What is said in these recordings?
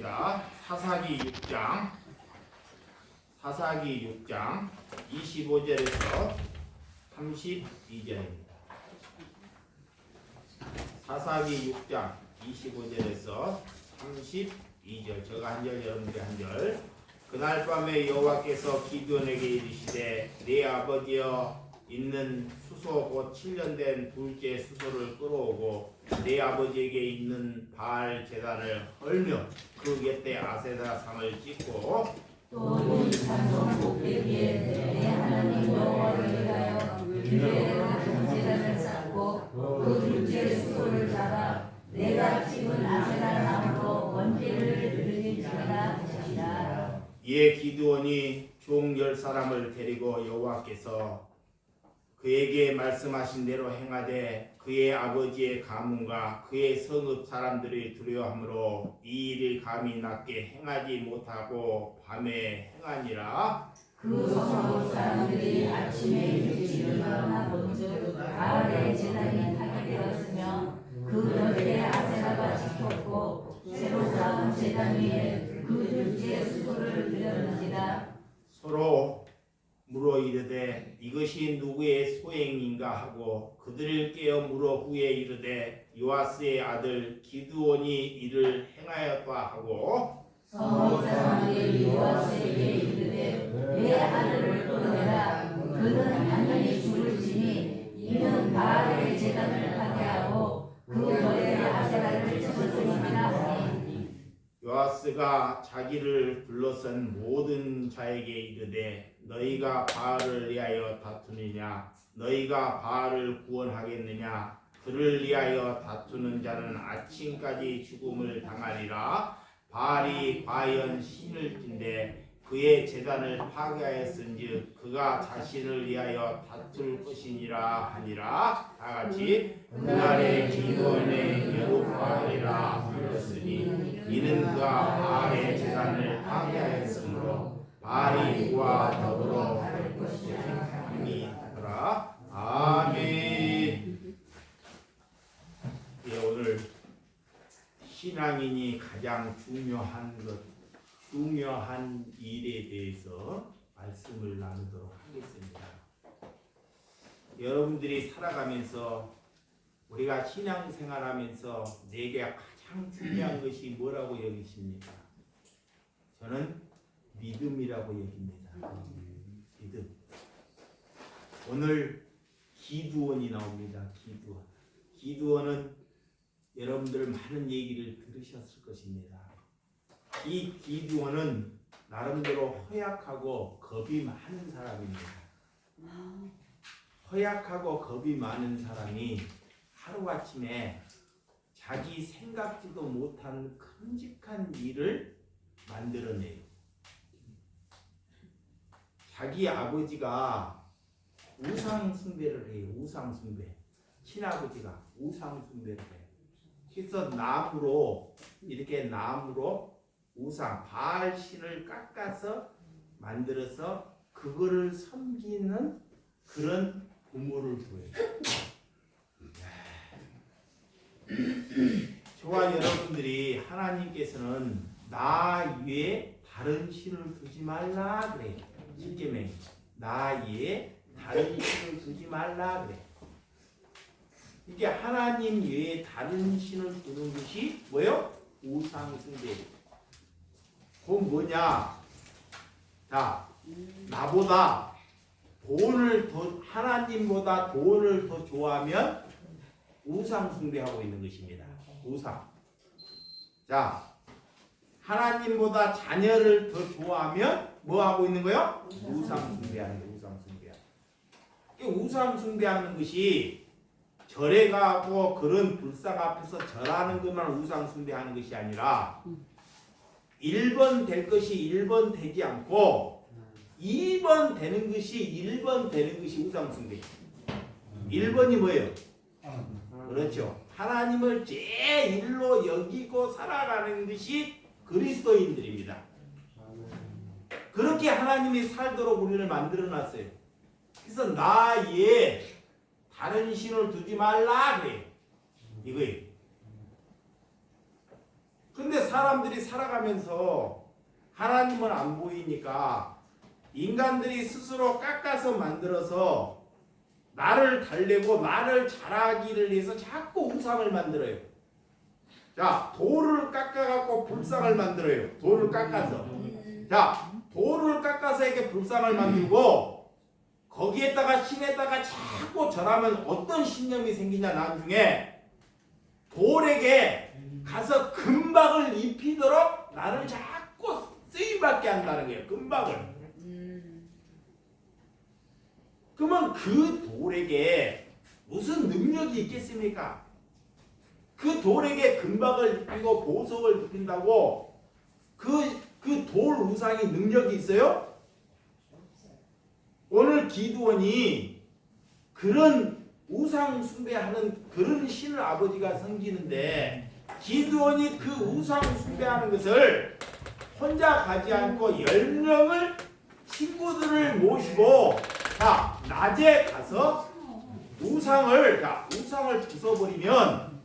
하겠습니다. 사사기 6장 25절에서 32절입니다. 사사기 6장 25절에서 32절, 제가 한 절, 여러분들이 한 절. 그날 밤에 여호와께서 기드온에게 이르시되 네 아버지여 있는 수소 곧 7년 된 둘째 수소를 끌어오고 내 아버지에게 있는 바알 제단을 헐며 그 곁에 아세라 상을 찍고 또 이 산성 꼭대기에 내 하나님 여호와를 위하여 그의 같은 제단을 쌓고 그 둘째 수소를 잡아 내가 찍은 아세라 나무로 번제를 드릴지어다 하시니라. 이에 기드온이 종 10사람을 데리고 여호와께서 그에게 말씀하신 대로 행하되 그의 아버지의 가문과 그의 성읍 사람들이 두려워하므로 이 일을 감히 낮게 행하지 못하고 밤에 행하니라. 그 성읍 사람들이 아침에 일찍 일어나 본즉 바알의 제단이 파괴되었으며 그 곁에 아세라가 찍혔고 새로 쌓은 제단 위에 그 둘째 수소를 드렸는지라. 서로 물어 이르되 이것이 누구의 소행인가 하고 그들을 깨어 물어 후에 이르되 요아스의 아들 기드온이 이를 행하였다 하고 성읍 사람들이 요아스에게 이르되 내 아들을 끌어내라. 그는 단단히 죽을지니 이는 바알의 제단을 파괴하고 그 곁에 아세라를 찍었음이라 하니. 요아스가 자기를 둘러싼 모든 자에게 이르되 너희가 바알을 위하여 다투느냐 너희가 바알을 구원하겠느냐 그를 위하여 다투는 자는 아침까지 죽음을 당하리라. 바알이 과연 신을진데 그의 제단을 파괴하였은즉 그가 자신을 위하여 다툴 것이니라 하니라. 다같이 그날에 기드온의 여룹바알이라 불렀으니 이는 그가 바알의 제단을 파괴하였으므로 바알이 그와 더불어 할 것이라 함이니라. 아멘. 예, 오늘 신앙인이 가장 중요한 일에 대해서 말씀을 나누도록 하겠습니다. 여러분들이 살아가면서 우리가 신앙생활하면서 내게 가장 중요한 것이 뭐라고 여기십니까? 저는 믿음이라고 여깁니다. 믿음. 오늘 기드온이 나옵니다. 기드온은 여러분들 많은 얘기를 들으셨을 것입니다. 이 기드온은 나름대로 허약하고 겁이 많은 사람입니다. 허약하고 겁이 많은 사람이 하루아침에 자기 생각지도 못한 큼직한 일을 만들어내요. 자기 아버지가 우상숭배를 해요. 우상숭배. 친아버지가 우상숭배를 해요. 그래서 나무로 우상 바알 신을 깎아서 만들어서 그거를 섬기는 그런 부모를 보여요. 저와 여러분들이 하나님께서는 나 위에 다른 신을 두지 말라 그래요. 십계명에 나 위에 다른 신을 두지 말라 그래. 이게 하나님 외에 다른 신을 두는 것이 뭐요? 우상숭배. 그건 뭐냐? 자, 나보다 하나님보다 돈을 더 좋아하면 우상숭배하고 있는 것입니다. 우상. 자, 하나님보다 자녀를 더 좋아하면 뭐 하고 있는 거요? 우상숭배하는 거예요. 우상숭배하는 것이 절에 가고 그런 불상 앞에서 절하는 것만 우상숭배하는 것이 아니라 1번 될 것이 1번 되지 않고 2번 되는 것이 1번 되는 것이 우상숭배. 1번이 뭐예요? 그렇죠. 하나님을 제1로 여기고 살아가는 것이 그리스도인들입니다. 그렇게 하나님이 살도록 우리를 만들어놨어요. 그래서 나 위에 다른 신을 두지 말라 그래요. 이거예요. 근데 사람들이 살아가면서 하나님은 안 보이니까 인간들이 스스로 깎아서 만들어서 나를 달래고 나를 잘하기를 위해서 자꾸 우상을 만들어요. 자, 돌을 깎아갖고 불상을 만들어요. 돌을 깎아서. 자, 돌을 깎아서 이렇게 불상을 만들고 거기에다가 신에다가 자꾸 절하면 어떤 신념이 생기냐 나중에 돌에게 가서 금박을 입히도록 나를 자꾸 쓰임받게 한다는 거예요. 금박을. 그러면 그 돌에게 무슨 능력이 있겠습니까? 그 돌에게 금박을 입히고 보석을 입힌다고 그 돌 우상이 능력이 있어요? 오늘 기드온이 그런 우상 숭배하는 그런 신을 아버지가 섬기는데 기드온이 그 우상 숭배하는 것을 혼자 가지 않고 10명을 친구들을 모시고 자 낮에 가서 우상을 부숴버리면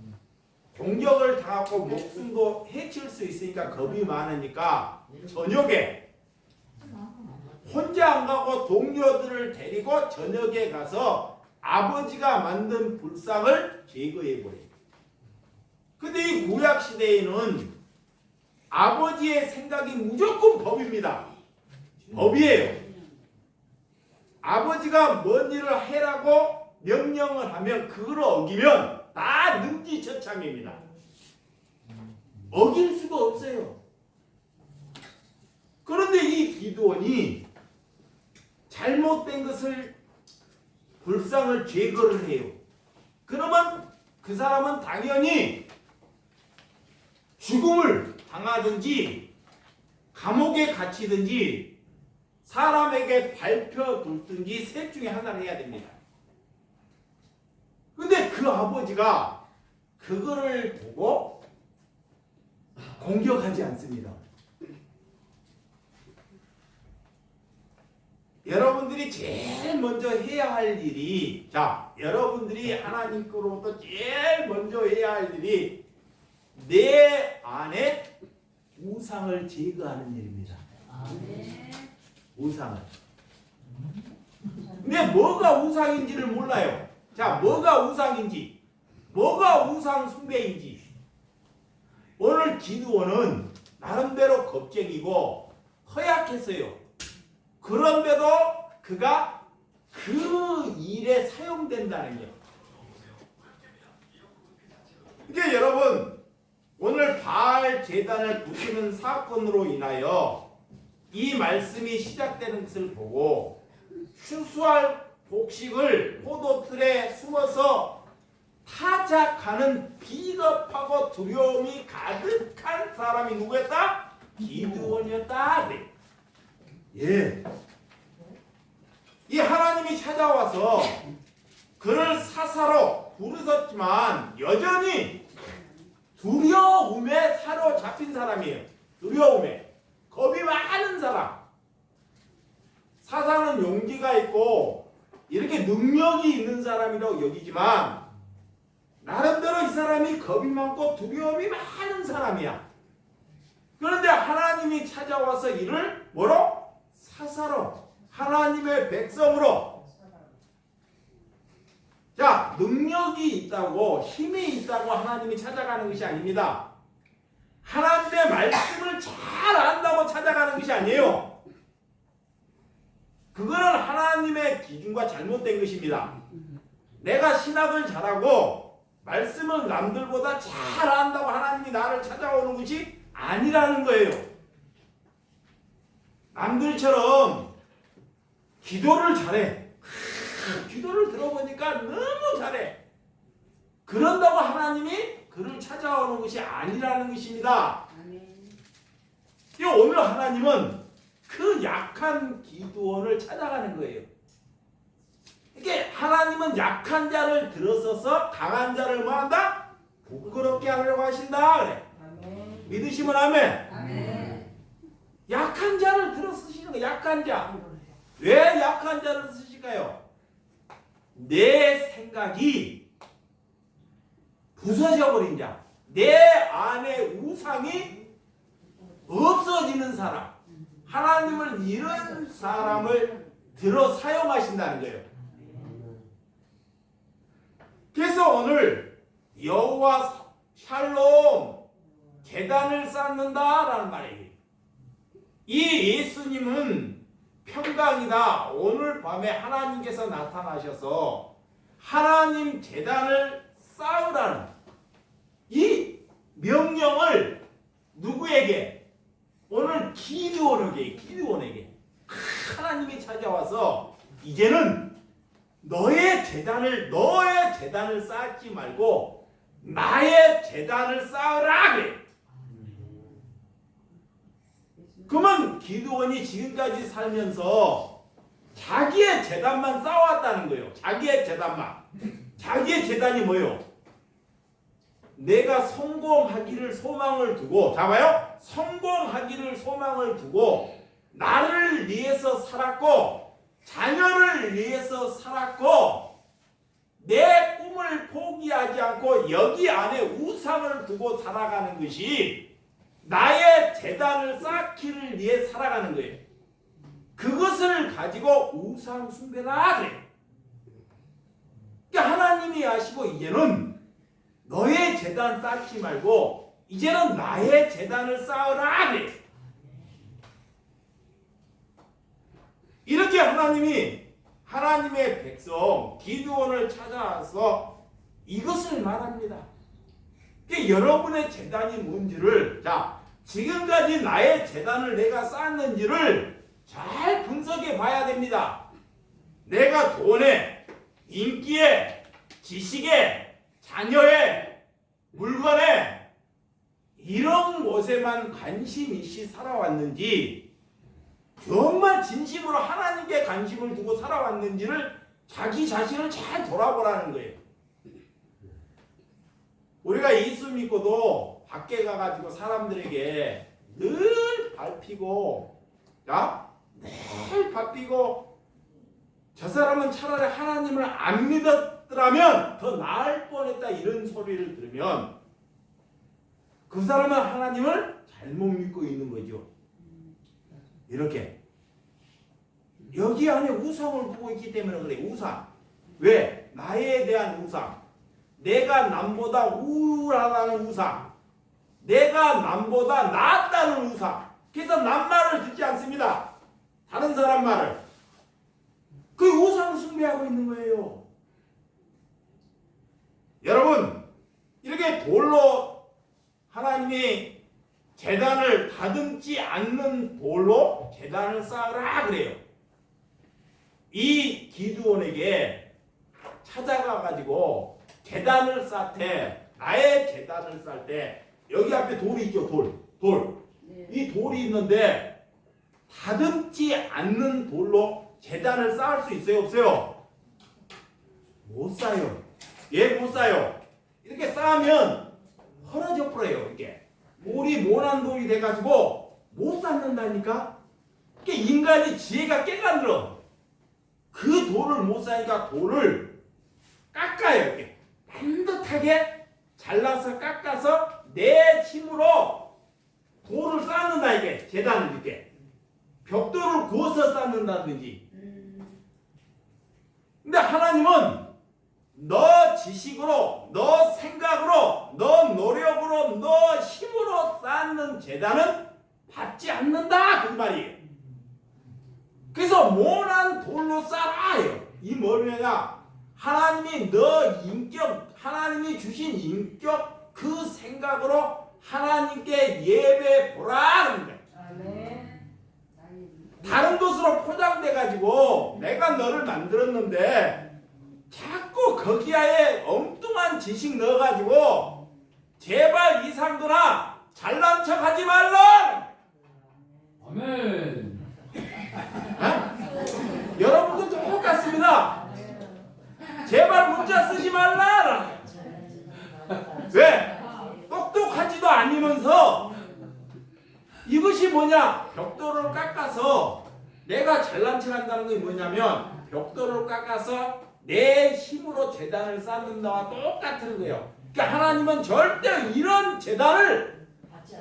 공격을 당하고 목숨도 해칠 수 있으니까 겁이 많으니까 저녁에 혼자 안 가고 동료들을 데리고 저녁에 가서 아버지가 만든 불상을 제거해버려요. 근데 이 구약시대에는 아버지의 생각이 무조건 법입니다. 법이에요. 아버지가 뭔 일을 해라고 명령을 하면 그걸 어기면 다 능지처참입니다. 어길 수가 없어요. 그런데 이 기드온이 잘못된 것을 불상을 제거를 해요. 그러면 그 사람은 당연히 죽음을 당하든지 감옥에 갇히든지 사람에게 밟혀둘든지 셋 중에 하나를 해야 됩니다. 근데 그 아버지가 그거를 보고 공격하지 않습니다. 여러분들이 제일 먼저 해야 할 일이 여러분들이 하나님께로부터 제일 먼저 해야 할 일이 내 안에 우상을 제거하는 일입니다. 우상을. 근데 뭐가 우상인지를 몰라요. 자, 뭐가 우상인지, 뭐가 우상 숭배인지. 오늘 기드온은 나름대로 겁쟁이고 허약했어요. 그런데도 그가 그 일에 사용된다는 거예요. 이게 여러분 오늘 바알 제단을 부수는 사건으로 인하여 이 말씀이 시작되는 것을 보고 추수할 곡식을 포도틀에 숨어서 타작하는 비겁하고 두려움이 가득한 사람이 누구였다? 기드온이었다. 네. 예. 이 하나님이 찾아와서 그를 사사로 부르셨지만 여전히 두려움에 사로잡힌 사람이에요. 두려움에. 겁이 많은 사람. 사사는 용기가 있고 이렇게 능력이 있는 사람이라고 여기지만 나름대로 이 사람이 겁이 많고 두려움이 많은 사람이야. 그런데 하나님이 찾아와서 이를 뭐로? 사사로, 하나님의 백성으로. 자, 능력이 있다고 힘이 있다고 하나님이 찾아가는 것이 아닙니다. 하나님의 말씀을 잘 안다고 찾아가는 것이 아니에요. 그거는 하나님의 기준과 잘못된 것입니다. 내가 신학을 잘하고 말씀을 남들보다 잘 안다고 하나님이 나를 찾아오는 것이 아니라는 거예요. 남들처럼 기도를 잘해. 기도를 들어보니까 너무 잘해. 그런다고 하나님이 그를 찾아오는 것이 아니라는 것입니다. 오늘 하나님은 그 약한 기드온을 찾아가는 거예요. 이게 하나님은 약한 자를 들어서서 강한 자를 뭐한다? 부끄럽게 하려고 하신다. 그래. 믿으시면 아멘. 약한 자를 들어 쓰시는 거예요. 약한 자. 왜 약한 자를 쓰실까요? 내 생각이 부서져 버린 자. 내 안에 우상이 없어지는 사람, 하나님을 잃은 사람을 들어 사용하신다는 거예요. 그래서 오늘 여호와 샬롬 제단을 쌓는다라는 말이에요. 이 예수님은 평강이다. 오늘 밤에 하나님께서 나타나셔서 하나님 제단을 쌓으라는 이 명령을 누구에게? 오늘 기드온에게 하나님이 찾아와서 이제는 너의 제단을 쌓지 말고 나의 제단을 쌓으라 그래. 그러면 기드온이 지금까지 살면서 자기의 제단만 쌓아왔다는 거예요. 자기의 제단만. 자기의 제단이 뭐예요? 내가 성공하기를 소망을 두고, 잡아요? 성공하기를 소망을 두고 나를 위해서 살았고 자녀를 위해서 살았고 내 꿈을 포기하지 않고 여기 안에 우상을 두고 살아가는 것이 나의 제단을 쌓기를 위해 살아가는 거예요. 그것을 가지고 우상 숭배라 그래. 그러니까 하나님이 아시고 이제는 너의 제단 쌓지 말고 이제는 나의 제단을 쌓으라 그래. 이렇게 하나님의 백성 기드온을 찾아와서 이것을 말합니다. 그러니까 여러분의 제단이 뭔지를, 자, 지금까지 나의 제단을 내가 쌓았는지를 잘 분석해 봐야 됩니다. 내가 돈에, 인기에, 지식에, 자녀에, 물건에 이런 것에만 관심 있이 살아왔는지 정말 진심으로 하나님께 관심을 두고 살아왔는지를 자기 자신을 잘 돌아보라는 거예요. 우리가 예수 믿고도 밖에 가가지고 사람들에게 늘 밟히고, 늘 밟히고, 저 사람은 차라리 하나님을 안 믿었더라면 더 나을 뻔했다 이런 소리를 들으면 그 사람은 하나님을 잘못 믿고 있는 거죠. 이렇게 여기 안에 우상을 보고 있기 때문에 그래. 우상. 왜? 나에 대한 우상. 내가 남보다 우월하다는 우상. 내가 남보다 낫다는 우상. 그래서 남 말을 듣지 않습니다. 다른 사람 말을. 그 우상 숭배하고 있는 거예요. 여러분, 이렇게 돌로 하나님이 제단을 다듬지 않는 돌로 제단을 쌓으라 그래요. 이 기드온에게 찾아가가지고 제단을 쌓되, 나의 제단을 쌓을 때 여기 앞에 돌이 있죠. 돌. 이 돌이 있는데 다듬지 않는 돌로 제단을 쌓을 수 있어요? 없어요? 못 쌓아요. 예, 못 쌓아요. 이렇게 쌓으면 허러져 버려요. 이렇게 돌이 모난 돌이 돼가지고 못 쌓는다니까. 그러니까 인간이 지혜가 깨간들어. 그 돌을 못 쌓으니까 돌을 깎아요. 이렇게 반듯하게 잘라서 깎아서 내 힘으로 돌을 쌓는다. 이게 제단을 이렇게 벽돌을 구워서 쌓는다든지. 근데 하나님은 너 지식으로, 너 생각으로, 너 노력으로, 너 힘으로 쌓는 제단은 받지 않는다 그 말이에요. 그래서 모난 돌로 쌓아요. 이 뭐냐? 하나님이 너 인격, 하나님이 주신 인격 그 생각으로 하나님께 예배 보라 그런 거예요. 다른 것으로 포장돼 가지고 내가 너를 만들었는데 자꾸 거기에 엉뚱한 지식 넣어가지고 제발 이상도나 잘난 척하지 말라. 아멘. 여러분도 똑같습니다. 제발 문자 쓰지 말라. 왜? 똑똑하지도 않으면서 이것이 뭐냐? 벽돌을 깎아서 내가 잘난 척한다는 게 뭐냐면 벽돌을 깎아서 내 힘으로 제단을 쌓는 거와 똑같은 거예요. 그러니까 하나님은 절대 이런 제단을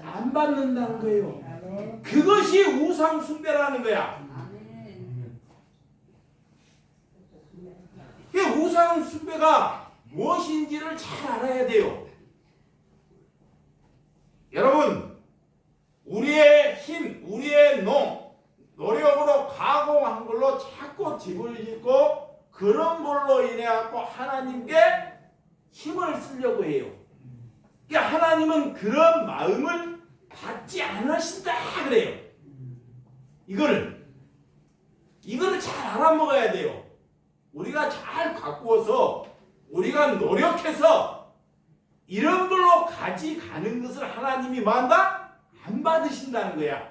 안 받는다는 거예요. 그것이 우상 숭배라는 거야. 그 우상 숭배가 무엇인지를 잘 알아야 돼요. 여러분, 우리의 힘, 우리의 노력으로 가공한 걸로 자꾸 집을 짓고 그런 걸로 인해 갖고 하나님께 힘을 쓰려고 해요. 그러니까 하나님은 그런 마음을 받지 않으신다 그래요. 이거를 잘 알아먹어야 돼요. 우리가 잘 가꾸어서 우리가 노력해서 이런 걸로 가져가는 것을 하나님이 뭐한다? 안 받으신다는 거야.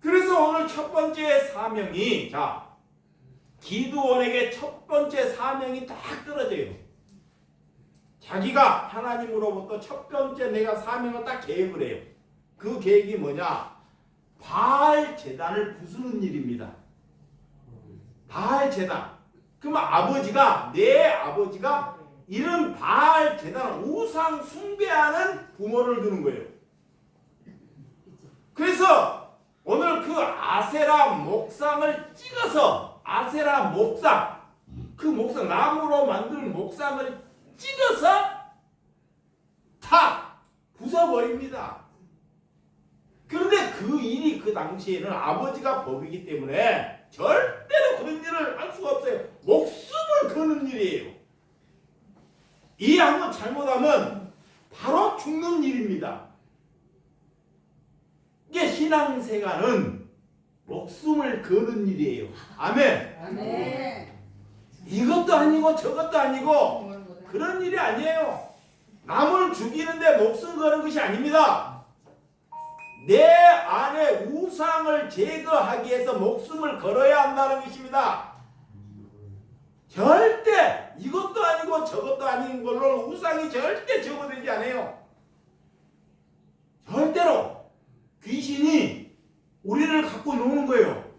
그래서 오늘 첫 번째 사명이, 자, 기드온에게 첫 번째 사명이 딱 떨어져요. 자기가 하나님으로부터 첫 번째 내가 사명을 딱 계획을 해요. 그 계획이 뭐냐? 바알 제단을 부수는 일입니다. 바알 제단. 그러면 내 아버지가 이런 바알 제단을 우상 숭배하는 부모를 두는 거예요. 그래서 오늘 그 아세라 목상을 찍어서, 아세라 목상, 그 목상, 나무로 만든 목상을 찍어서 다 부숴버립니다. 그런데 그 일이 그 당시에는 아버지가 법이기 때문에 절대로 그런 일을 할 수가 없어요. 목숨을 거는 일이에요. 이 한번 잘못하면 바로 죽는 일입니다. 이게 신앙생활은 목숨을 거는 일이에요. 아멘. 아멘. 이것도 아니고 저것도 아니고 그런 일이 아니에요. 남을 죽이는데 목숨 거는 것이 아닙니다. 내 안에 우상을 제거하기 위해서 목숨을 걸어야 한다는 것입니다. 절대 이것도 아니고 저것도 아닌 걸로 우상이 절대 제거되지 않아요. 절대로 귀신이 우리를 갖고 노는 거예요.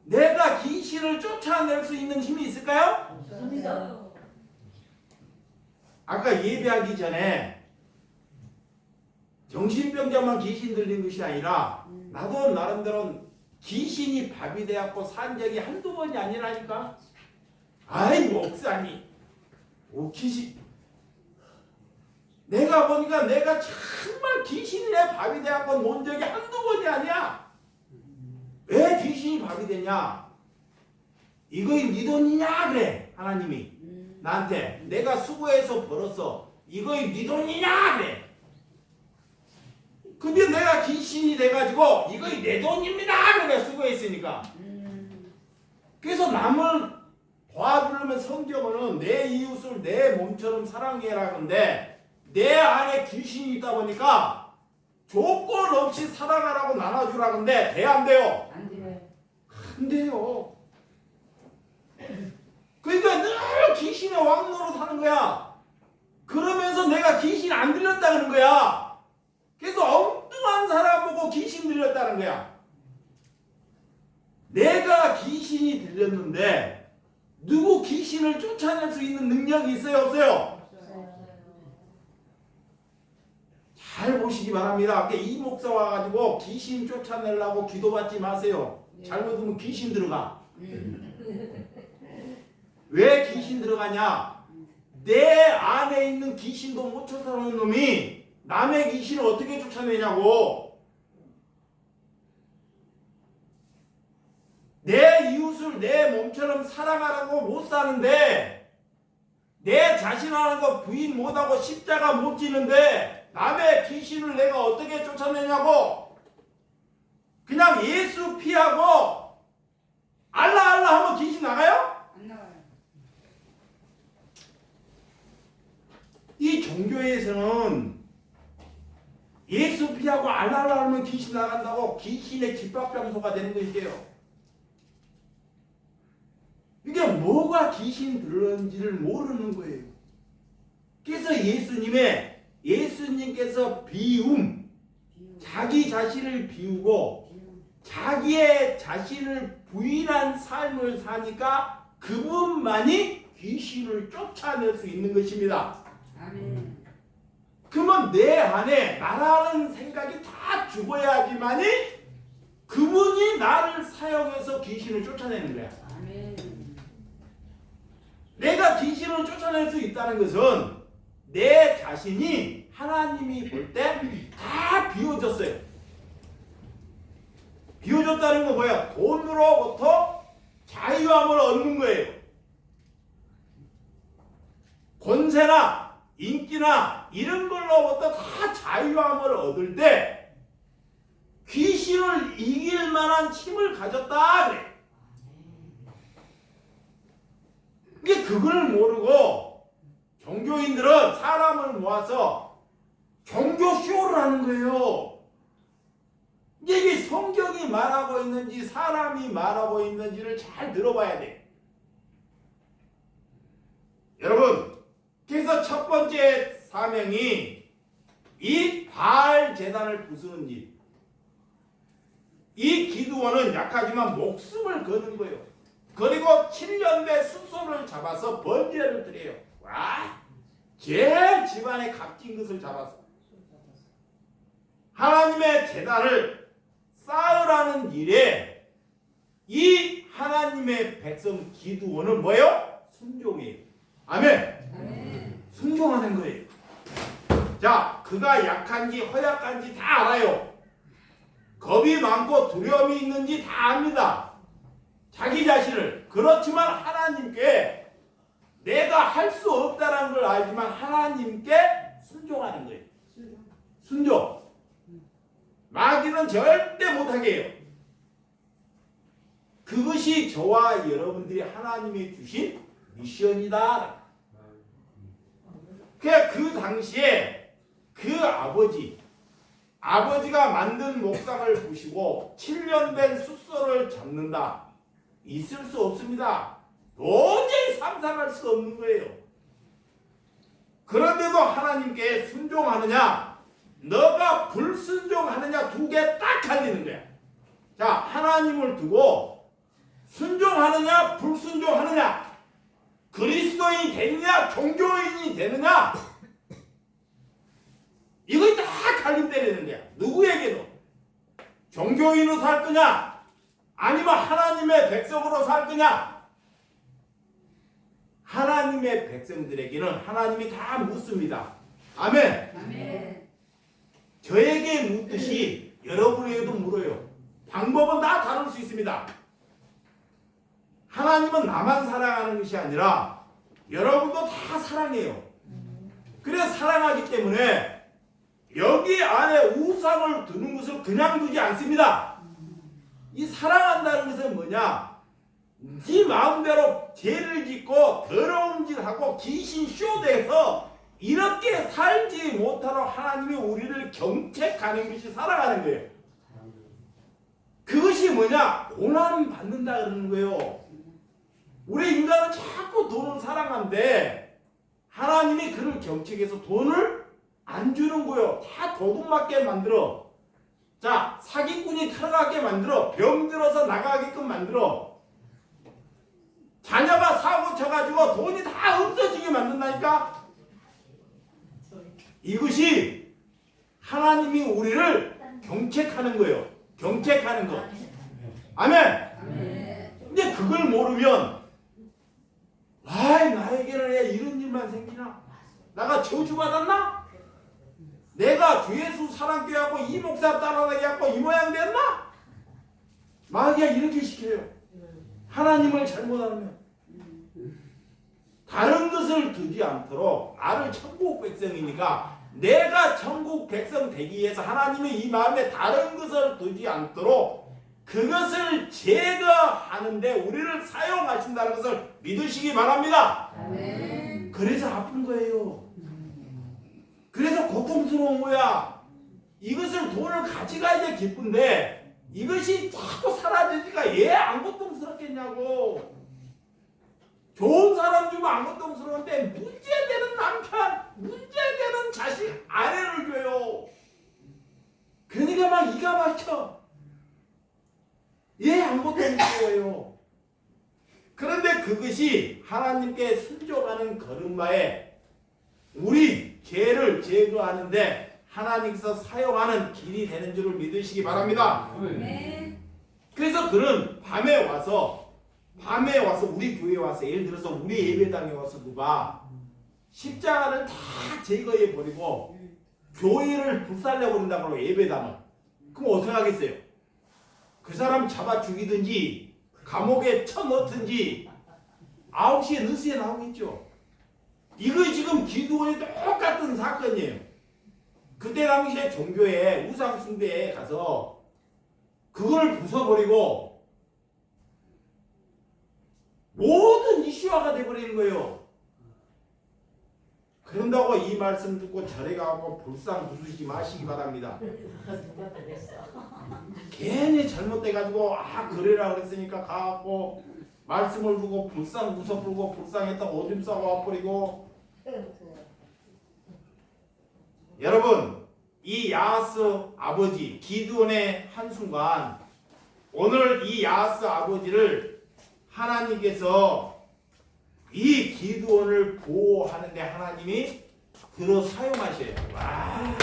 내가 귀신을 쫓아낼 수 있는 힘이 있을까요? 없습니다. 아까 예배하기 전에 정신병자만 귀신 들린 것이 아니라 나도 나름대로 귀신이 밥이 되었고 산 적이 한두 번이 아니라니까. 아이 목사님, 귀신. 내가 보니까 내가 정말 귀신이 내 밥이 되었고 논 적이 한두 번이 아니야. 왜 귀신이 밥이 되냐? 이거이 네 돈이냐 그래. 하나님이 나한테 내가 수고해서 벌었어. 이거이 네 돈이냐 그래. 근데 내가 귀신이 돼가지고 이거이 내 돈입니다 그래. 수고했으니까. 그래서 남을 도와주려면 성경은 내 이웃을 내 몸처럼 사랑해라 하는데 내 안에 귀신이 있다 보니까 조건 없이 사랑하라고 나눠주라 하는데 돼 안 돼요? 안 돼요. 안 돼요. 그러니까 늘 귀신의 왕노릇 하는 거야. 그러면서 내가 귀신 안 들렸다는 거야. 그래서 엉뚱한 사람 보고 귀신 들렸다는 거야. 내가 귀신이 들렸는데 누구 귀신을 쫓아낼 수 있는 능력이 있어요? 없어요? 잘 보시기 바랍니다. 이 목사 와가지고 귀신 쫓아내려고 기도받지 마세요. 잘못하면 귀신 들어가. 왜 귀신 들어가냐? 내 안에 있는 귀신도 못 쫓아내는 놈이 남의 귀신을 어떻게 쫓아내냐고. 내 이웃을 내 몸처럼 사랑하라고 못 사는데, 내 자신하는 거 부인 못하고 십자가 못 지는데 남의 귀신을 내가 어떻게 쫓아내냐고. 그냥 예수 피하고 알라 알라 하면 귀신 나가요? 안 나와요. 이 종교에서는 예수 피하고 알라 알라 하면 귀신 나간다고 귀신의 집합장소가 되는 것이에요. 이게 뭐가 귀신 들었는지를 모르는 거예요. 그래서 예수님께서 자기 자신을 비우고 자기의 자신을 부인한 삶을 사니까 그분만이 귀신을 쫓아낼 수 있는 것입니다. 아멘. 그러면 내 안에 나라는 생각이 다 죽어야지만이 그분이 나를 사용해서 귀신을 쫓아내는 거야. 아멘. 내가 귀신을 쫓아낼 수 있다는 것은 내 자신이 하나님이 볼 때 다 비워졌어요. 비워졌다는 건 뭐야? 돈으로부터 자유함을 얻는 거예요. 권세나 인기나 이런 걸로부터 다 자유함을 얻을 때 귀신을 이길 만한 힘을 가졌다 그래. 이게 그걸 모르고 종교인들은 사람을 모아서 종교 쇼를 하는 거예요. 이게 성경이 말하고 있는지 사람이 말하고 있는지를 잘 들어봐야 돼. 여러분, 그래서 첫 번째 사명이 이 바알 제단을 부수는 일. 이 기드온은 약하지만 목숨을 거는 거예요. 그리고 7년배 숫소를 잡아서 번제를 드려요. 와, 제일 집안에 값진 것을 잡았어. 하나님의 제단을 쌓으라는 일에 이 하나님의 백성 기드온은 뭐예요? 순종이에요. 아멘. 아멘. 순종하는 거예요. 자, 그가 약한지 허약한지 다 알아요. 겁이 많고 두려움이 있는지 다 압니다. 자기 자신을. 그렇지만 하나님께 내가 할 수 없다는 걸 알지만 하나님께 순종하는 거예요. 순종. 마귀는 절대 못하게 해요. 그것이 저와 여러분들이 하나님이 주신 미션이다. 그 당시에 그 아버지가 만든 목상을 부시고 7년 된 숫소를 잡는다. 있을 수 없습니다. 도저히 상상할 수 없는 거예요. 그런데도 하나님께 순종하느냐, 너가 불순종하느냐 두 개 딱 갈리는 거야. 자, 하나님을 두고 순종하느냐 불순종하느냐, 그리스도인이 되느냐 종교인이 되느냐, 이거 다 갈림 때리는 거야. 누구에게도. 종교인으로 살 거냐 아니면 하나님의 백성으로 살 거냐. 하나님의 백성들에게는 하나님이 다 묻습니다. 아멘. 아멘. 저에게 묻듯이 여러분에게도 물어요. 방법은 다 다를 수 있습니다. 하나님은 나만 사랑하는 것이 아니라 여러분도 다 사랑해요. 그래서 사랑하기 때문에 여기 안에 우상을 두는 것을 그냥 두지 않습니다. 이 사랑한다는 것은 뭐냐? 네 마음대로 죄를 짓고 더러운 짓 하고 귀신 쇼대서 이렇게 살지 못하도록 하나님이 우리를 경책하는 것이 사랑하는 거예요. 그것이 뭐냐? 고난 받는다 그러는 거예요. 우리 인간은 자꾸 돈을 사랑하는데 하나님이 그를 경책해서 돈을 안 주는 거예요. 다 도둑맞게 만들어. 자, 사기꾼이 탈락하게 만들어. 병들어서 나가게끔 만들어. 자녀가 사고 쳐가지고 돈이 다 없어지게 만든다니까. 이것이 하나님이 우리를 경책하는 거예요. 경책하는 거. 아멘. 근데 그걸 모르면 아이, 나에게는 왜 이런 일만 생기나? 나가 저주받았나? 내가 주 예수 사랑교회하고 이 목사 따라가게 하고 이 모양 됐나? 마귀가 이렇게 시켜요. 하나님을 잘못 알면. 다른 것을 두지 않도록 나를 천국 백성이니까 내가 천국 백성 되기 위해서 하나님이 이 마음에 다른 것을 두지 않도록 그것을 제거하는데 우리를 사용하신다는 것을 믿으시기 바랍니다. 아멘. 그래서 아픈 거예요. 그래서 고통스러운 거야. 이것을 돈을 가져가야 기쁜데 이것이 자꾸 사라지니까 얘 안 고통스럽겠냐고. 좋은 사람 주면 안 고통스러운데 문제되는 남편, 문제되는 자식, 아내를 줘요. 그러니까 막 이가 막혀. 얘 안 고통스러워요. 그런데 그 그것이 하나님께 순종하는 걸음마에 우리 죄를 제거하는데 하나님께서 사용하는 길이 되는 줄을 믿으시기 바랍니다. 네. 그래서 그는 밤에 와서 우리 교회에 와서 예를 들어서 우리 예배당에 와서 누가 십자가를 다 제거해 버리고 교회를 불살려 버린다고 예배당을 그럼 어떻게 하겠어요? 그 사람 잡아 죽이든지 감옥에 쳐넣든지 9시에 늦시에 나오겠죠. 이거 지금 기도원이 똑같은 사건이에요. 그때 당시에 종교에 우상 숭배에 가서 그걸 부숴버리고 모든 이슈화가 돼버리는 거예요. 그런다고 이 말씀 듣고 절에 가고 불상 부수지 마시기 바랍니다. 괜히 잘못돼가지고 그래라 그랬으니까 가갖고 말씀을 두고 불상 부숴버리고 불상에다 오줌 싸고 와버리고. 여러분 이 야하스 아버지 기드온의 한순간 오늘 이 야하스 아버지를 하나님께서 이 기드온을 보호하는데 하나님이 들어 사용하셔요. 와,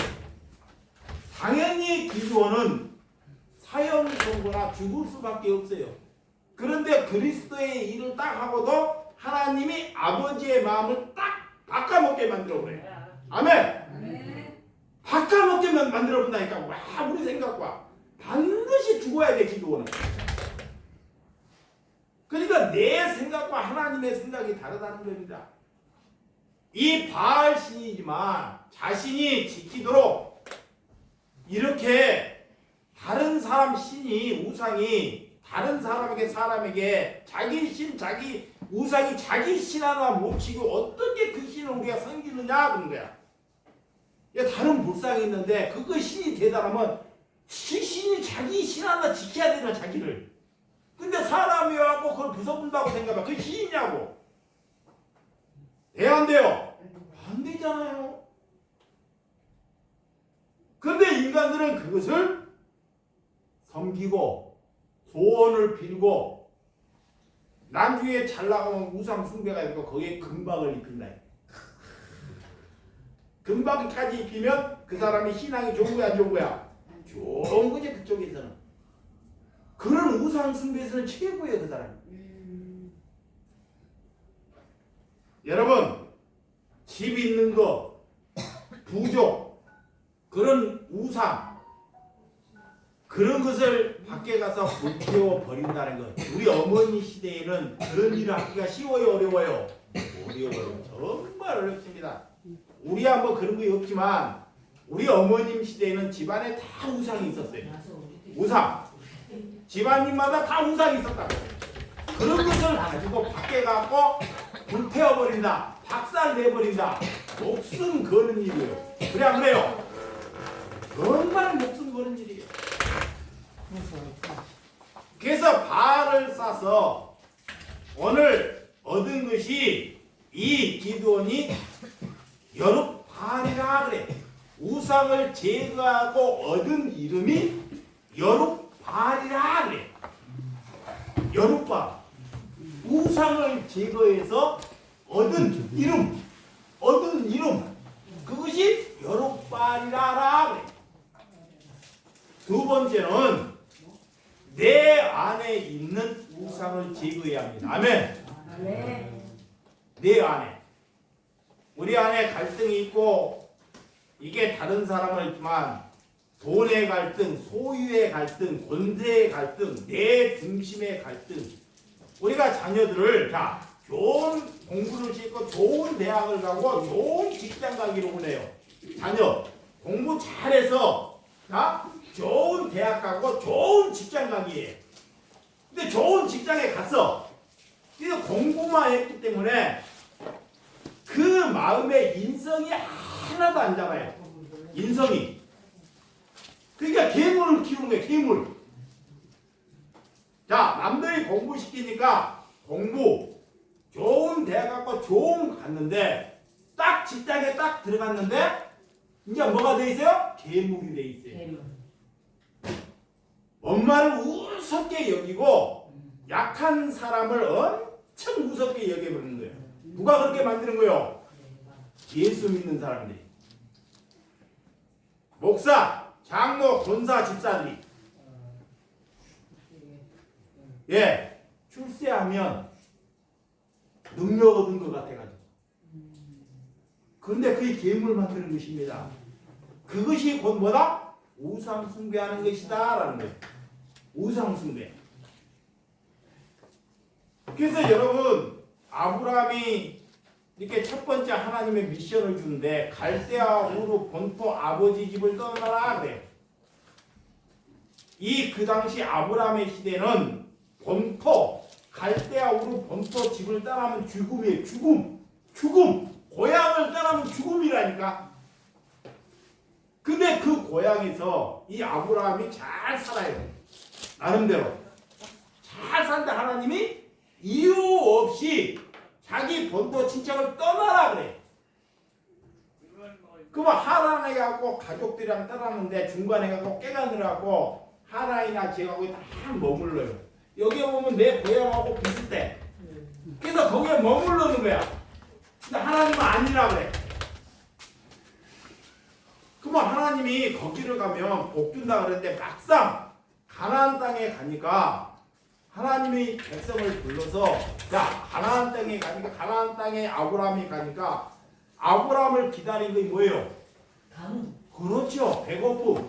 당연히 기드온은 사형 선고나 죽을 수밖에 없어요. 그런데 그리스도의 일을 딱 하고도 하나님이 아버지의 마음을 딱 바꿔먹게 만들어버려요. 아멘. 바꿔먹게 만들어본다니까. 와, 우리 생각과 반드시 죽어야 돼 기드온은. 그러니까 내 생각과 하나님의 생각이 다르다는 겁니다. 이 바알 신이지만 자신이 지키도록 이렇게 다른 사람 신이 우상이 다른 사람에게 자기 신 자기 우상이 자기 신 하나 못 치고 어떻게 그 신을 우리가 섬기느냐 그런 거야. 다른 불상이 있는데 그거 신이 대단하면 신이 자기 신 하나 지켜야 되나 자기를. 근데 사람이 와갖고 그걸 부숴본다고 생각하면 그게 신이냐고. 돼요 안 돼요? 안 되잖아요. 그런데 인간들은 그것을 섬기고 소원을 빌고 나중에 잘 나가면 우상 숭배가 있고 거기에 금박을 입힌다. 금박까지 입히면 그 사람이 신앙이 좋은 거야 안 좋은 거야? 좋은 거지. 그쪽에서는 그런 우상 숭배에서는 최고예요 그 사람. 여러분 집 있는 거 부족 그런 우상 그런 것을 밖에 가서 불태워 버린다는 것. 우리 어머니 시대에는 그런 일을 하기가 쉬워요 어려워요? 어려워요. 정말 어렵습니다. 우리야 뭐 그런 거 없지만 우리 어머님 시대에는 집안에 다 우상이 있었어요. 우상. 집안님마다 다 우상이 있었다고. 그런 것을 가지고 밖에 가고 불태워버린다. 박살내버린다. 목숨 거는 일이에요. 그래 안 그래요? 정말 목숨 거는 일이에요. 그래서 바알을 싸서 오늘 얻은 것이 이 기드온이 여룹바알이라 그래. 우상을 제거하고 얻은 이름이 여룹바알이라 그래. 여룹바알. 우상을 제거해서 얻은 이름. 그것이 여룹바알이라 그래. 두 번째는 내 안에 있는 우상을 제거해야 합니다. 아멘. 내 안에. 우리 안에 갈등이 있고 이게 다른 사람을 있지만 돈의 갈등, 소유의 갈등, 권세의 갈등, 내 중심의 갈등. 우리가 자녀들을 좋은 공부를 시키고 좋은 대학을 가고 좋은 직장 가기로 보내요. 자녀 공부 잘해서 좋은 대학 가고 좋은 직장 가기에. 근데 좋은 직장에 갔어. 근데 공부만 했기 때문에 그 마음의 인성이 하나도 안 자라요. 인성이. 그러니까 괴물을 키우는 거예요. 괴물. 남들이 공부시키니까 공부 좋은 대학 갔고 좋은 갔는데 딱 직장에 딱 들어갔는데 이제 뭐가 돼 있어요? 괴물이 돼 있어요. 엄마를 우습게 여기고 약한 사람을 엄청 무섭게 여겨버리는 거예요. 누가 그렇게 만드는 거예요? 예수 믿는 사람들이. 목사, 장로, 권사, 집사들이. 예, 출세하면 능력 얻은 것 같아가지고. 그런데 그게 괴물 만드는 것입니다. 그것이 곧 뭐다? 우상 숭배하는 것이다 라는 거예요. 우상 숭배. 그래서 여러분, 아브라함이 이렇게 첫 번째 하나님의 미션을 주는데 갈대아 우르 본토 아버지 집을 떠나라 그래. 그 당시 아브라함의 시대는 본토 갈대아 우르 본토 집을 떠나면 죽음이에요. 죽음. 고향을 떠나면 죽음이라니까. 근데 그 고향에서 이 아브라함이 잘 살아요. 나름대로 잘 산다. 하나님이 이유 없이 자기 본토 친척을 떠나라 그래. 그러면 하란에 가고 가족들이랑 떠나는데 중간에 가고 깨가 들어가고 하란이나 지역하고 다 머물러요. 여기 보면 내 고향하고 비슷해. 그래서 거기에 머물러는 거야. 근데 하나님은 아니라 그래. 그러면 하나님이 거기를 가면 복 준다 그랬는데 막상 가나안 땅에 가니까 하나님이 백성을 불러서 야 가나안 땅에 가니까 가나안 땅에 아브라함이 가니까 아브라함을 기다린 게 뭐예요? 가뭄. 그렇죠. 배고픔,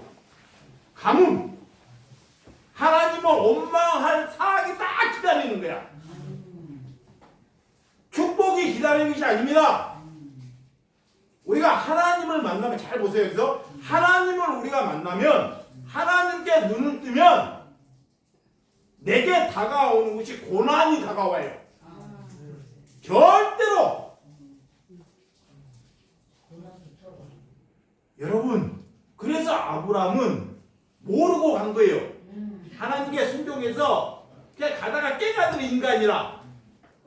가뭄. 하나님을 원망할 상황이 딱 기다리는 거야. 축복이 기다리는 것이 아닙니다. 우리가 하나님을 만나면 잘 보세요. 여기서 하나님을 우리가 만나면 하나님께 눈을 뜨면 내게 다가오는 것이 고난이 다가와요. 절대로. 여러분, 그래서 아브라함은 모르고 간 거예요. 하나님께 순종해서 그냥 가다가 깨가는 인간이라.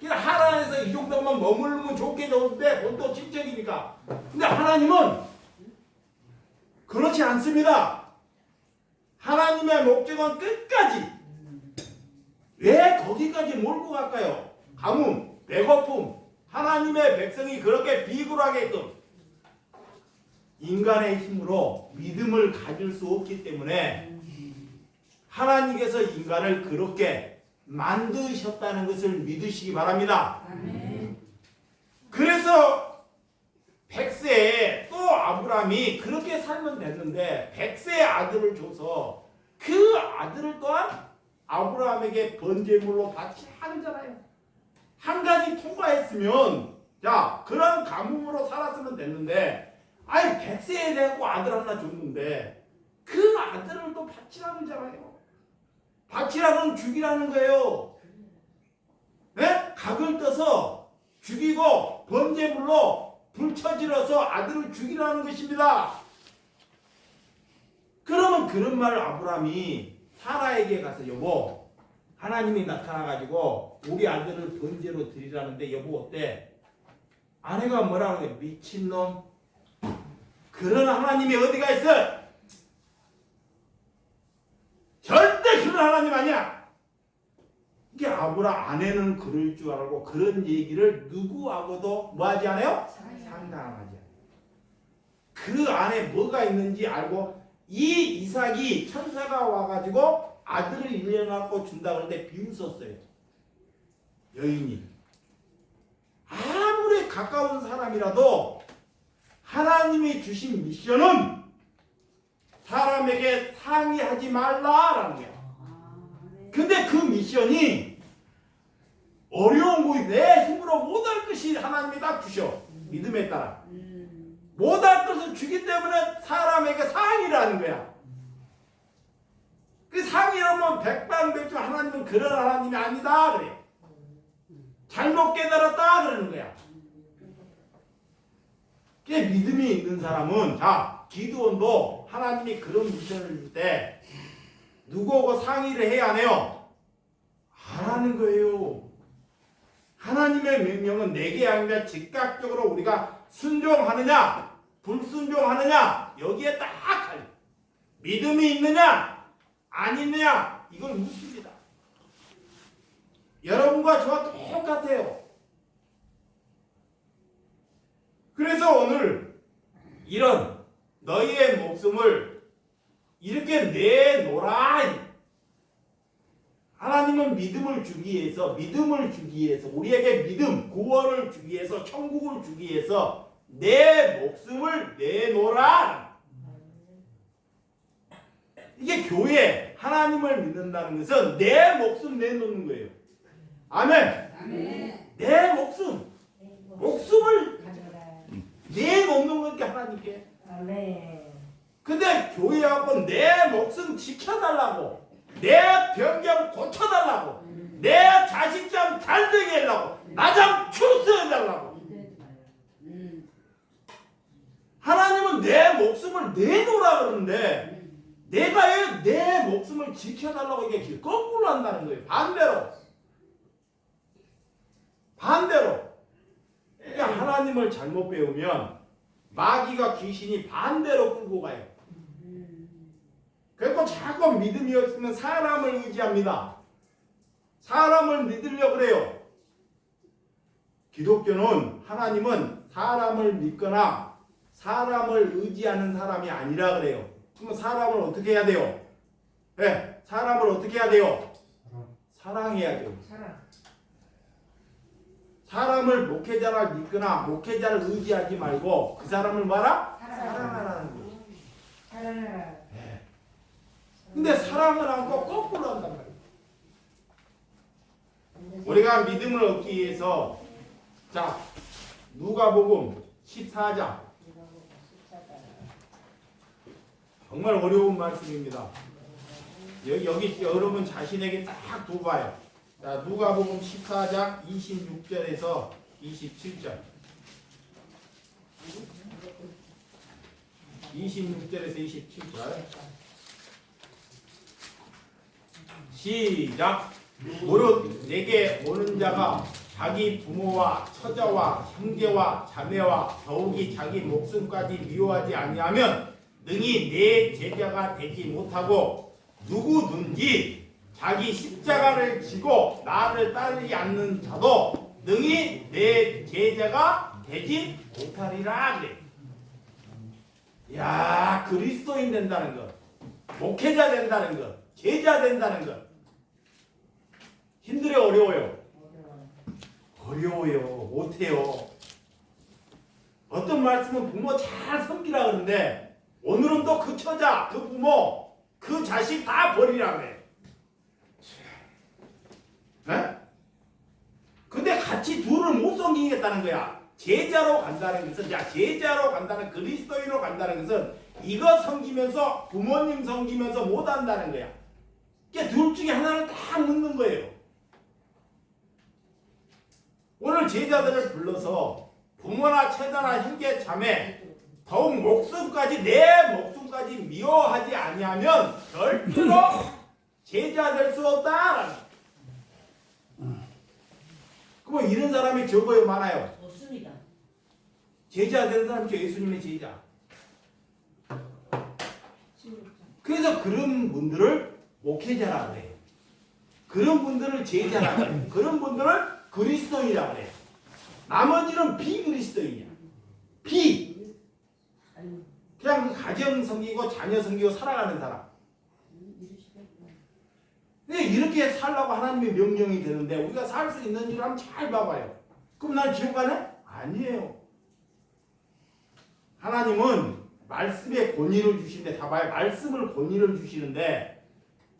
그냥 하란에서 이 정도만 머무르면 좋게 좋은데 본토 친척이니까. 근데 하나님은 그렇지 않습니다. 하나님의 목적은 끝까지. 왜 거기까지 몰고 갈까요? 가뭄, 배고픔, 하나님의 백성이 그렇게 비굴하게끔 인간의 힘으로 믿음을 가질 수 없기 때문에 하나님께서 인간을 그렇게 만드셨다는 것을 믿으시기 바랍니다. 그래서 100세에 또 아브라함이 그렇게 살면 됐는데 100세의 아들을 줘서 그 아들을 또한 아브라함에게 번제물로 바치잖아요. 한 가지 통과했으면 자 그런 가뭄으로 살았으면 됐는데 아니 100세에 되고 아들 하나 줬는데 그 아들을 또 바치라는 거잖아요. 바치라는 죽이라는 거예요. 네? 각을 떠서 죽이고 번제물로 불처질러서 아들을 죽이라는 것입니다. 그러면 그런 말을 아브라함이 사라에게 가서 여보 하나님이 나타나가지고 우리 아들을 번제로 드리라는데 여보 어때? 아내가 뭐라고 해? 미친놈. 그런 하나님이 어디가 있어? 절대 그런 하나님 아니야. 이게 아브라 아내는 그럴 줄 알고 그런 얘기를 누구하고도 뭐하지 않아요? 상담하지 않아요. 그 안에 뭐가 있는지 알고 이 이삭이 천사가 와가지고 아들을 일려놓고 준다 그러는데 비웃었어요. 여인이. 아무리 가까운 사람이라도 하나님이 주신 미션은 사람에게 상의하지 말라라는 거야. 근데 그 미션이 어려운 거에 내 힘으로 못할 것이 하나님이 딱 주셔. 믿음에 따라. 못할 것을 주기 때문에 사람에게 상의라는 거야. 그 상의하면 백방백중 하나님은 그런 하나님이 아니다 그래. 잘못 깨달았다 그러는 거야. 그게 믿음이 있는 사람은 자 기드온도 하나님이 그런 미션을 줄 때 누구하고 상의를 해야 안 해요? 하라는 거예요. 하나님의 명령은 내게 아니라 즉각적으로 우리가 순종하느냐 불순종하느냐 여기에 딱 갈려. 믿음이 있느냐 아니느냐 이걸 묻습니다. 여러분과 저와 똑같아요. 그래서 오늘 이런 너희의 목숨을 이렇게 내놓으라. 하나님은 믿음을 주기 위해서 우리에게 믿음, 구원을 주기 위해서 천국을 주기 위해서 내 목숨을 내놓으라. 이게 교회 하나님을 믿는다는 것은 내 목숨 내놓는 거예요. 아멘. 아멘. 내 목숨을 내놓는 거니까 하나님께. 근데 교회 와서 내 목숨 지켜달라고, 내 병경 고쳐달라고, 내 자식 좀 잘 되게 하려고, 나 좀 출세해달라고. 하나님은 내 목숨을 내놓으라 그러는데 내가 왜 내 목숨을 지켜달라고 이게 거꾸로 한다는 거예요. 반대로. 그러니까 하나님을 잘못 배우면 마귀가 귀신이 반대로 끌고 가요. 그리고 자꾸 믿음이 없으면 사람을 의지합니다. 사람을 믿으려고 그래요. 기독교는 하나님은 사람을 믿거나 사람을 의지하는 사람이 아니라 그래요. 그럼 사람을 어떻게 해야 돼요? 네, 사람을 어떻게 해야 돼요? 사랑해야 돼요. 사람을 목회자를 믿거나 목회자를 의지하지 말고 그 사람을 뭐라? 사랑하라는 거예요. 네. 근데 사랑을 하고 거꾸로 한단 말이에요. 우리가 믿음을 얻기 위해서 자 누가복음 14장 정말 어려운 말씀입니다. 여기 여러분 자신에게 딱 두고 봐요. 자, 누가복음 14장 26절에서 27절. 26절에서 27절. 시작. 무릇 내게 오는 자가 자기 부모와 처자와 형제와 자매와 더욱이 자기 목숨까지 미워하지 아니하면 능히 내 제자가 되지 못하고 누구든지 자기 십자가를 지고 나를 따르지 않는 자도 능히 내 제자가 되지 못하리라 그래. 야, 그리스도인 된다는 것, 목회자 된다는 것, 제자 된다는 것 힘들어요, 어려워요? 어려워요. 못해요. 어떤 말씀은 부모 잘 섬기라 그러는데 오늘은 또 그 처자, 그 부모, 그 자식 다 버리라 그래. 네? 근데 같이 둘을 못 섬기겠다는 거야. 제자로 간다는 것은, 자, 제자로 간다는, 그리스도인으로 간다는 것은 이거 섬기면서 부모님 섬기면서 못 한다는 거야. 그러니까 둘 중에 하나를 딱 넣는 거예요. 오늘 제자들을 불러서 부모나 처자나 형제 자매 더욱 목숨까지 내 목숨까지 미워하지 아니하면 절대로 제자 될 수 없다. 그럼 이런 사람이 적어요, 많아요? 없습니다. 제자 되는 사람이 예수님의 제자. 그래서 그런 분들을 목회자라고 해요. 그런 분들을 제자라고 해요. 그런 분들을 그리스도인이라고 해요. 나머지는 비그리스도인이야. 그냥 가정 섬기고 자녀 섬기고 살아가는 사람. 근데 이렇게 살라고 하나님의 명령이 되는데 우리가 살 수 있는 일을 한번 잘 봐봐요. 그럼 난 지옥 가네? 아니에요. 하나님은 말씀에 권위를 주시는데, 다 봐요. 말씀을 권위를 주시는데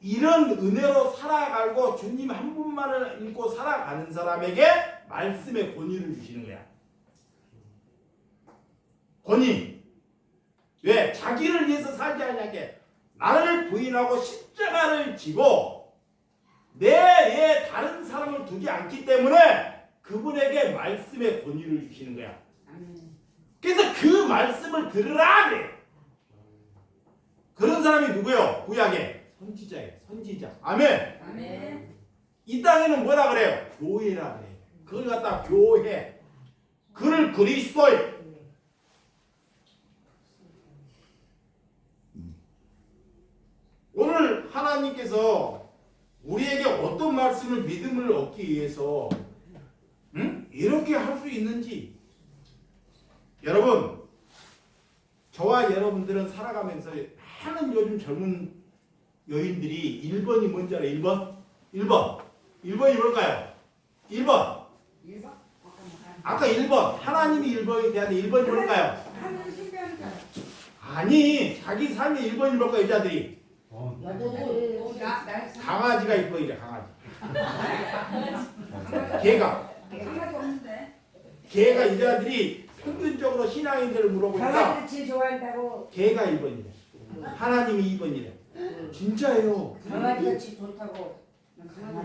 이런 은혜로 살아가고 주님 한 분만을 읽고 살아가는 사람에게 말씀의 권위를 주시는 거야. 권위. 왜? 자기를 위해서 살지 않냐게 나를 부인하고 십자가를 지고 내에 다른 사람을 두지 않기 때문에 그분에게 말씀의 권위를 주시는 거야. 그래서 그 말씀을 들으라 그래. 그런 사람이 누구요? 구약에 선지자예요. 선지자. 아멘. 아멘. 이 땅에는 뭐라 그래요? 교회라 그래요. 그걸 갖다 교회. 그를 그리스도인. 오늘 하나님께서 우리에게 어떤 말씀을 믿음을 얻기 위해서 이렇게 할 수 있는지. 여러분, 저와 여러분들은 살아가면서 많은 요즘 젊은 여인들이 1번이 뭔지 알아요? 1번? 1번이 뭘까요? 1번. 아까 1번. 하나님이 1번에 대한 1번이 뭘까요? 하늘 신비한 자. 아니, 자기 삶이 1번이 뭘까요? 여자들이. 강아지가 1번이래, 강아지. 개가. 강아지 없는데. 개가 여자들이 평균적으로 신앙인들을 물어보니까 강아지를 제일 좋아한다고. 개가 1번이래. 하나님이 2번이래. 진짜예요. 강아지가 제일 좋다고.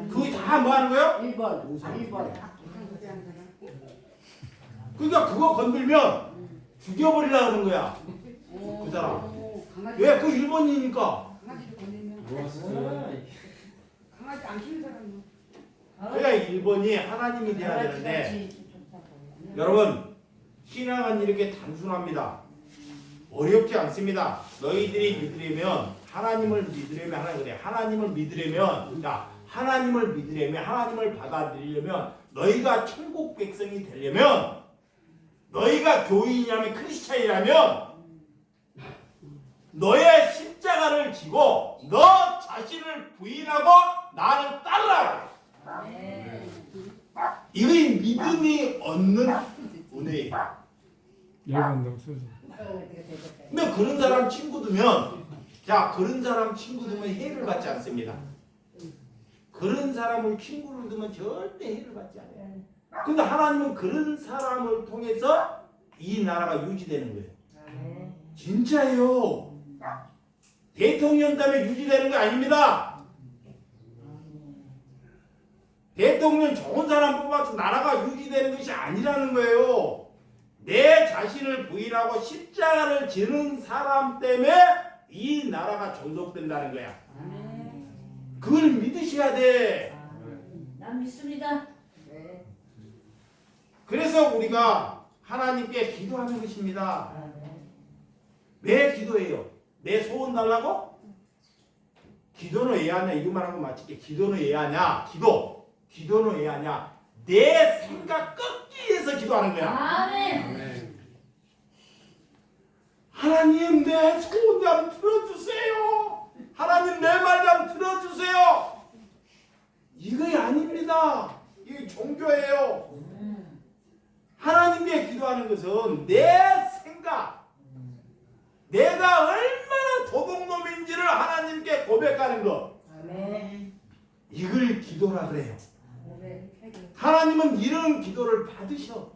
그게 다 뭐 하는 거예요? 1번. 1번. 그러니까 그거 건들면 죽여버리려고 하는 거야. 그 사람. 왜? 그 1번이니까. 강아지를 건네면. 강아지 안 키우는 사람은. 그러니까 1번이 하나님이 돼야 되는데, 여러분, 신앙은 이렇게 단순합니다. 어렵지 않습니다. 너희들이 믿으려면, 하나님을 믿으려면 하나 그래. 하나님을 믿으려면, 자, 하나님을 믿으려면, 하나님을 받아들이려면, 너희가 천국 백성이 되려면, 너희가 교인이라면, 크리스찬이라면, 너의 십자가를 지고 너 자신을 부인하고 나를 따르라. 이게 믿음이 얻는 은혜예요. 근데 그런 사람 친구 두면, 자, 그런 사람 친구 두면 해를 받지 않습니다. 그런 사람을 친구를 두면 절대 해를 받지 않아요. 근데 하나님은 그런 사람을 통해서 이 나라가 유지되는 거예요. 진짜예요. 대통령 때문에 유지되는 거 아닙니다. 대통령 좋은 사람 뽑아서 나라가 유지되는 것이 아니라는 거예요. 내 자신을 부인하고 십자가를 지는 사람 때문에 이 나라가 존속된다는 거야. 그걸 믿으셔야 돼. 난 믿습니다. 그래서 우리가 하나님께 기도하는 것입니다. 왜 기도해요? 내 소원 달라고? 기도는 왜 하냐? 이거만 하고 마칠게. 기도는 왜 하냐? 기도는 왜 하냐? 내 생각 꺾기 위해서 기도하는 거야. 아멘. 하나님, 내 소원 좀 들어주세요. 하나님, 내 말 좀 들어주세요. 이거 아닙니다. 이게 종교예요. 하나님께 기도하는 것은 내 생각, 내가 얼마나 도둑놈인지를 하나님께 고백하는 것, 이걸 기도라 그래요. 하나님은 이런 기도를 받으셔.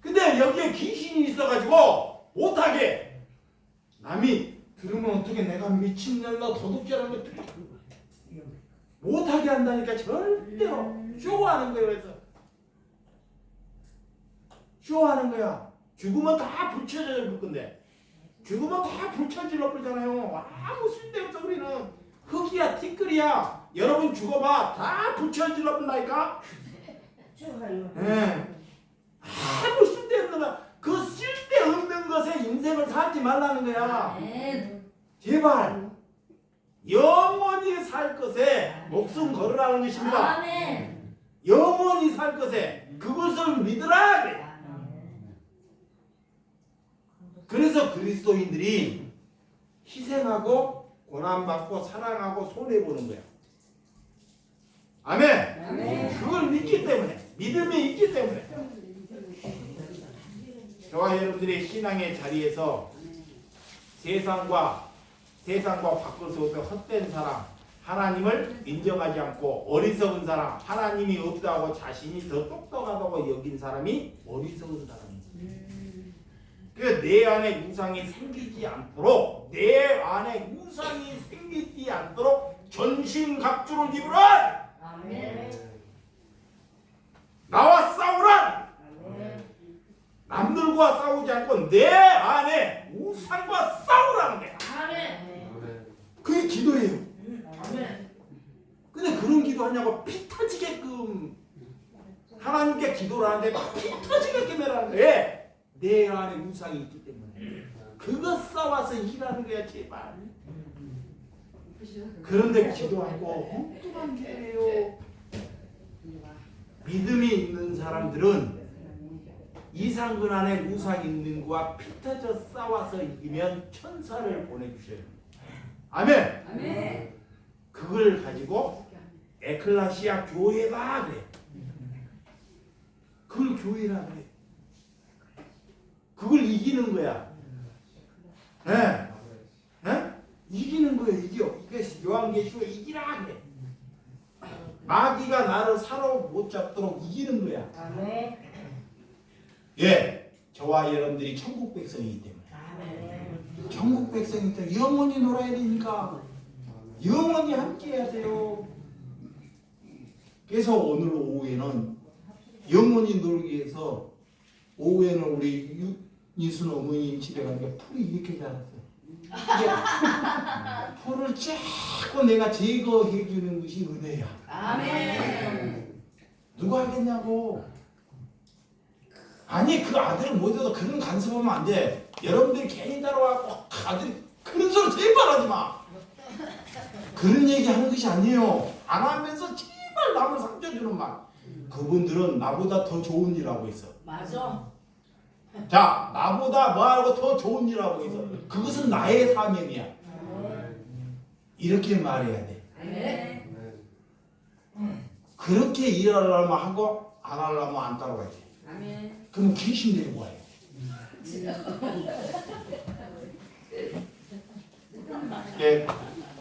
근데 여기에 귀신이 있어가지고 못하게, 남이 들으면 어떻게 내가 미친년나 도둑질하는 거 못하게 한다니까. 절대로 쇼하는 거예요. 그래서 쇼하는 거야. 죽으면 다 불쳐져 볼 건데, 죽으면 다 불쳐질러 버리잖아요. 아무 쓸데없어. 우리는 흙이야 티끌이야. 여러분 죽어봐, 다 불쳐질러 본다니까. 네. 아무 쓸데없는 거야. 그 쓸데없는 것에 인생을 살지 말라는 거야. 제발 영원히 살 것에 목숨 걸으라는 것입니다. 아멘. 영원히 살 것에 그것을 믿으라. 그래서 그리스도인들이 희생하고 고난받고 사랑하고 손해보는 거야. 아멘. 그걸 믿기 때문에, 믿음이 있기 때문에. 저와 여러분들의 신앙의 자리에서 세상과 밖으로부터 헛된 사람, 하나님을 인정하지 않고 어리석은 사람, 하나님이 없다고 자신이 더 똑똑하다고 여긴 사람이 어리석은 사람입니다. 그래서 내 안에 우상이 생기지 않도록, 전신갑주를 입으라. 나와 싸우라. 남들과 싸우지 않고 내 안에 우상과 싸우라는 거야. 그게 기도예요. 근데 그런 기도하냐고 피 터지게끔 하나님께 기도를 하는데 피 터지게끔 해라는 거야. 왜? 내 안에 우상이 있기 때문에. 그거 싸워서 일하는 거야. 제발. 그런데 기도하고 엉뚱한 게요. 믿음이 있는 사람들은 이상근안에 우상 있는 거와 피 터져 싸워서 이기면 천사를 보내주셔요. 아멘. 아멘. 그걸 가지고 에클라시아 교회다 그래. 그걸 교회라 그래. 그걸 이기는 거야. 네. 네? 이기는 거예요. 이겨. 이게 요한계시록 이기라 그래. 마귀가 나를 사로 못 잡도록 이기는 거야. 아멘. 예, 저와 여러분들이 천국 백성이기 때문에. 아멘. 천국 백성이기 때문에 영원히 놀아야 되니까 영원히 함께해야 돼요. 그래서 오늘 오후에는 영원히 놀기 위해서 오후에는 우리 윤순 어머님 집에 가니까 풀이 이렇게 자랐어요. 풀을 자꾸 내가 제거해 주는 것이 은혜야. 아멘. 누가 하겠냐고. 아니 그 아들을 못해서 그런 간섭하면 안 돼. 여러분들이 괜히 따라와고 아들이 그런 소리 제발 하지 마. 그런 얘기 하는 것이 아니에요. 안 하면서 제발 남을 상처 주는 말. 그분들은 나보다 더 좋은 일 하고 있어. 맞아. 자, 나보다 뭐하고 더 좋은 일 하고 있어. 그것은 나의 사명이야. 이렇게 말해야 돼. 아멘. 그렇게 일하려면 하고 안 하려면 안 따라와야 돼. 아멘. 그럼 귀신 데리고 와요. 예,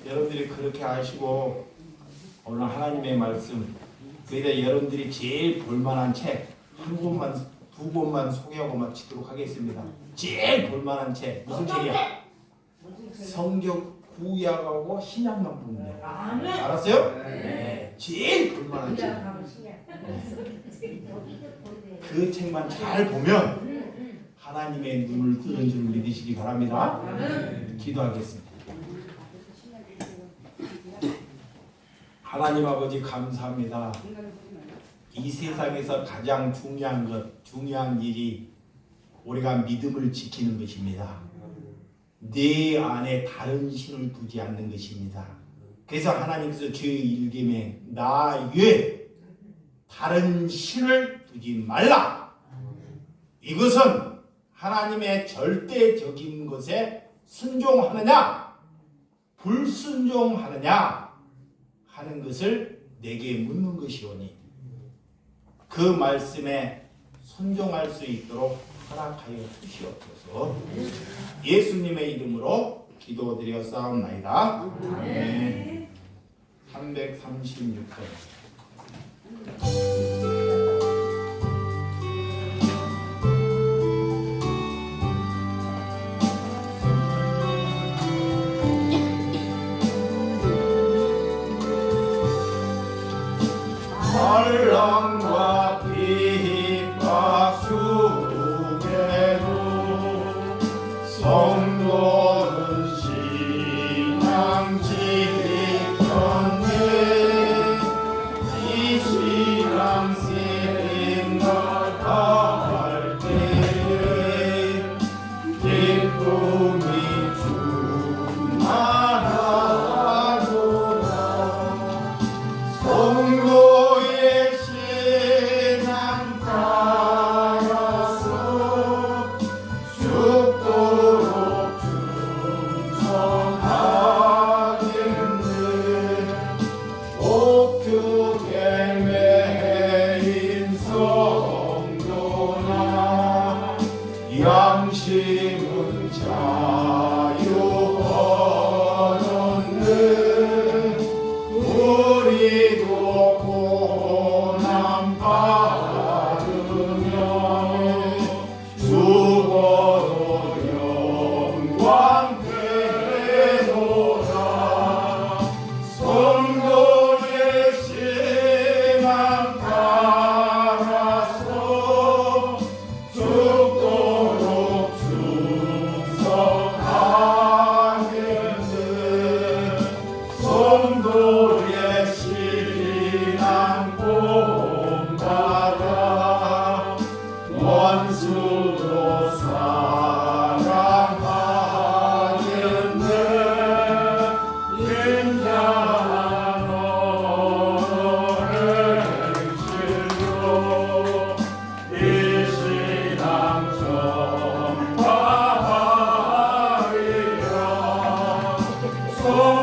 여러분들이 그렇게 하시고 오늘 하나님의 말씀 그래서 여러분들이 제일 볼만한 책 한 권만 두 권만 소개하고 마치도록 하겠습니다. 제일 볼만한 책 무슨 책이야? 성경 구약하고 신약만 보면 돼요. 아멘. 알았어요? 네. 제일 볼만한 책. 그 책만 잘 보면 하나님의 눈을 뜨는 줄 믿으시기 바랍니다. 기도하겠습니다. 하나님 아버지 감사합니다. 이 세상에서 가장 중요한 일이 우리가 믿음을 지키는 것입니다. 내 안에 다른 신을 두지 않는 것입니다. 그래서 하나님께서 주의 일계명 나 외에 다른 신을 두지 말라. 이것은 하나님의 절대적인 것에 순종하느냐 불순종하느냐 하는 것을 내게 묻는 것이오니 그 말씀에 순종할 수 있도록 허락하여 주시옵소서. 예수님의 이름으로 기도드렸사옵나이다. 아멘. 336편 바람과 빛과 수에도 성도는 신앙 지켰네. 이 신앙 생각할 때에 기쁨이 충만하도다. 성도의 신앙 따라서 죽도록 충성하게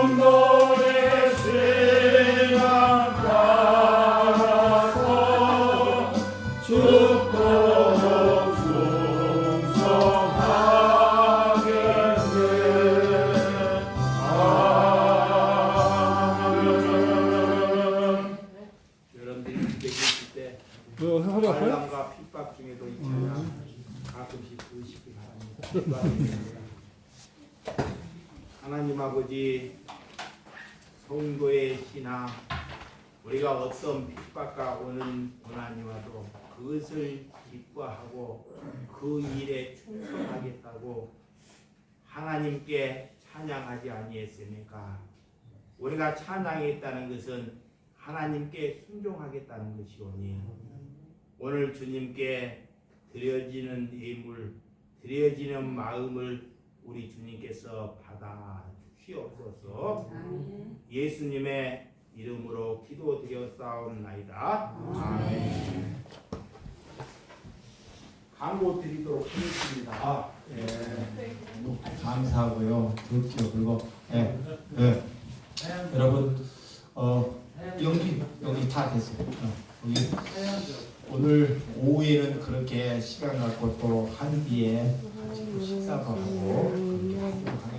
성도의 신앙 따라서 죽도록 충성하겠네. 아멘. 여러분들이 기대 계실 때 환난과 핍박 중에도 있잖아 가끔씩 의식이 바랍니다. 하나님 아버지, 성도의 신앙, 우리가 어떤 핍박과 오는 고난이 와도 그것을 기뻐하고 그 일에 충성하겠다고 하나님께 찬양하지 아니했습니까? 우리가 찬양했다는 것은 하나님께 순종하겠다는 것이오니 오늘 주님께 드려지는 예물, 드려지는 마음을 우리 주님께서 받아 주시옵소서. 예수님의 이름으로 기도드렸사옵나이다. 아멘. 광고 드리도록 하겠습니다. 감사하고요. 듣기도 그리고 여러분 여기 다 됐어요. 여기 오늘 오후에는 그렇게 시간 갖고 또 한 뒤에 같이 또 식사도 하고 그렇게 하도록 하겠습니다.